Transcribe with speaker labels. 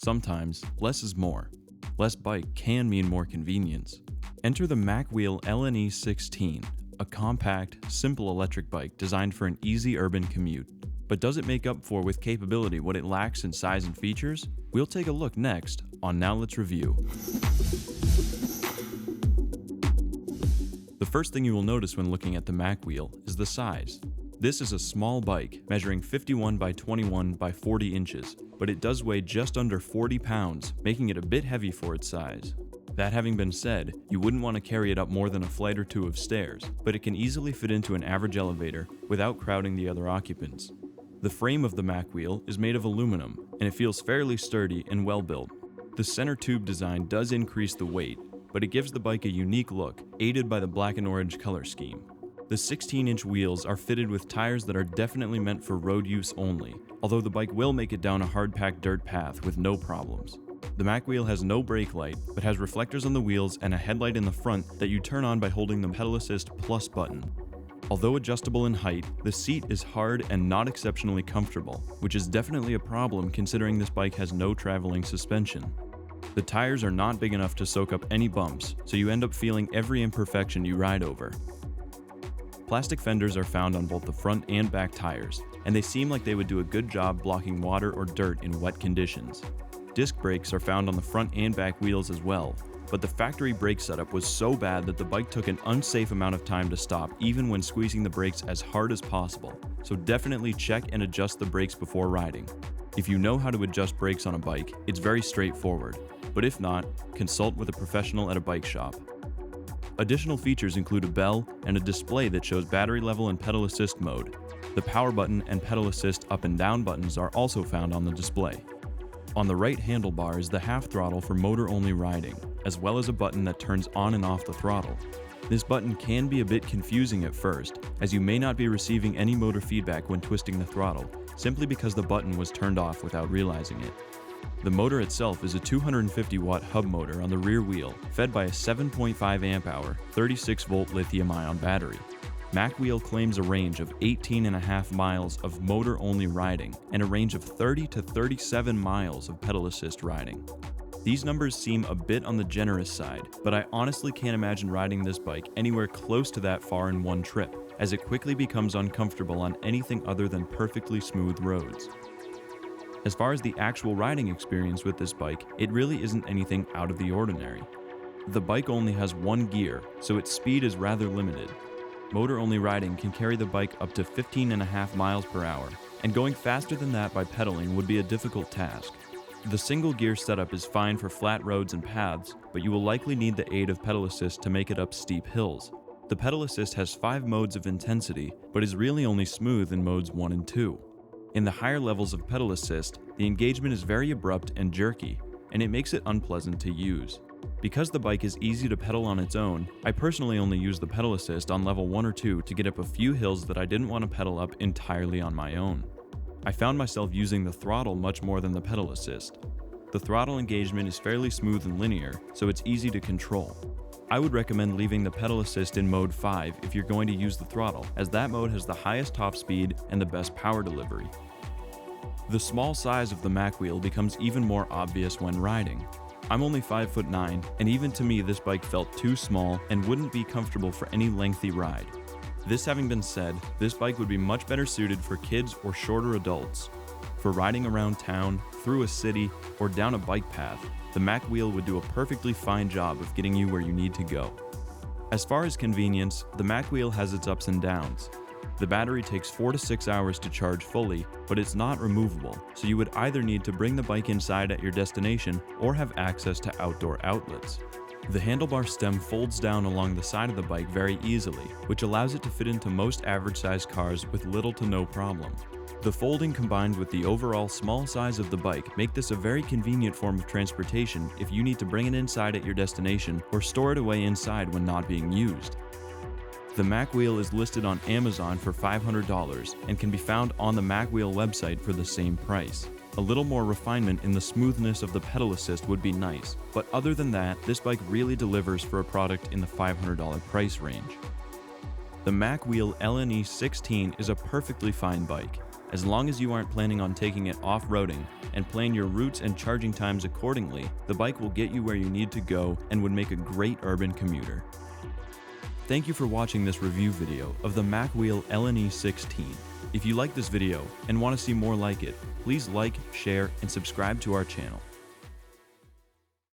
Speaker 1: Sometimes, less is more. Less bike can mean more convenience. Enter the MacWheel LNE 16, a compact, simple electric bike designed for an easy urban commute. But does it make up for with capability what it lacks in size and features? We'll take a look next on Now Let's Review. The first thing you will notice when looking at the MacWheel is the size. This is a small bike, measuring 51 by 21 by 40 inches, but it does weigh just under 40 pounds, making it a bit heavy for its size. That having been said, you wouldn't want to carry it up more than a flight or two of stairs, but it can easily fit into an average elevator without crowding the other occupants. The frame of the MacWheel is made of aluminum, and it feels fairly sturdy and well built. The center tube design does increase the weight, but it gives the bike a unique look, aided by the black and orange color scheme. The 16-inch wheels are fitted with tires that are definitely meant for road use only, although the bike will make it down a hard-packed dirt path with no problems. The MacWheel has no brake light, but has reflectors on the wheels and a headlight in the front that you turn on by holding the Pedal Assist Plus button. Although adjustable in height, the seat is hard and not exceptionally comfortable, which is definitely a problem considering this bike has no traveling suspension. The tires are not big enough to soak up any bumps, so you end up feeling every imperfection you ride over. Plastic fenders are found on both the front and back tires, and they seem like they would do a good job blocking water or dirt in wet conditions. Disc brakes are found on the front and back wheels as well, but the factory brake setup was so bad that the bike took an unsafe amount of time to stop even when squeezing the brakes as hard as possible, so definitely check and adjust the brakes before riding. If you know how to adjust brakes on a bike, it's very straightforward, but if not, consult with a professional at a bike shop. Additional features include a bell and a display that shows battery level and pedal assist mode. The power button and pedal assist up and down buttons are also found on the display. On the right handlebar is the half throttle for motor-only riding, as well as a button that turns on and off the throttle. This button can be a bit confusing at first, as you may not be receiving any motor feedback when twisting the throttle, simply because the button was turned off without realizing it. The motor itself is a 250-watt hub motor on the rear wheel, fed by a 7.5 amp-hour, 36-volt lithium-ion battery. MacWheel claims a range of 18.5 miles of motor-only riding and a range of 30 to 37 miles of pedal assist riding. These numbers seem a bit on the generous side, but I honestly can't imagine riding this bike anywhere close to that far in one trip, as it quickly becomes uncomfortable on anything other than perfectly smooth roads. As far as the actual riding experience with this bike, it really isn't anything out of the ordinary. The bike only has one gear, so its speed is rather limited. Motor-only riding can carry the bike up to 15.5 miles per hour, and going faster than that by pedaling would be a difficult task. The single gear setup is fine for flat roads and paths, but you will likely need the aid of pedal assist to make it up steep hills. The pedal assist has 5 modes of intensity, but is really only smooth in modes 1 and 2. In the higher levels of pedal assist, the engagement is very abrupt and jerky, and it makes it unpleasant to use. Because the bike is easy to pedal on its own, I personally only use the pedal assist on level 1 or 2 to get up a few hills that I didn't want to pedal up entirely on my own. I found myself using the throttle much more than the pedal assist. The throttle engagement is fairly smooth and linear, so it's easy to control. I would recommend leaving the pedal assist in mode 5 if you're going to use the throttle, as that mode has the highest top speed and the best power delivery. The small size of the MacWheel becomes even more obvious when riding. I'm only 5'9", and even to me this bike felt too small and wouldn't be comfortable for any lengthy ride. This having been said, this bike would be much better suited for kids or shorter adults. For riding around town, through a city, or down a bike path, the MacWheel would do a perfectly fine job of getting you where you need to go. As far as convenience, the MacWheel has its ups and downs. The battery takes 4 to 6 hours to charge fully, but it's not removable, so you would either need to bring the bike inside at your destination or have access to outdoor outlets. The handlebar stem folds down along the side of the bike very easily, which allows it to fit into most average-sized cars with little to no problem. The folding combined with the overall small size of the bike make this a very convenient form of transportation if you need to bring it inside at your destination or store it away inside when not being used. The MacWheel is listed on Amazon for $500 and can be found on the MacWheel website for the same price. A little more refinement in the smoothness of the pedal assist would be nice, but other than that, this bike really delivers for a product in the $500 price range. The MacWheel LNE 16 is a perfectly fine bike. As long as you aren't planning on taking it off-roading and plan your routes and charging times accordingly, the bike will get you where you need to go and would make a great urban commuter. Thank you for watching this review video of the MacWheel LNE 16. If you like this video and want to see more like it, please like, share, and subscribe to our channel.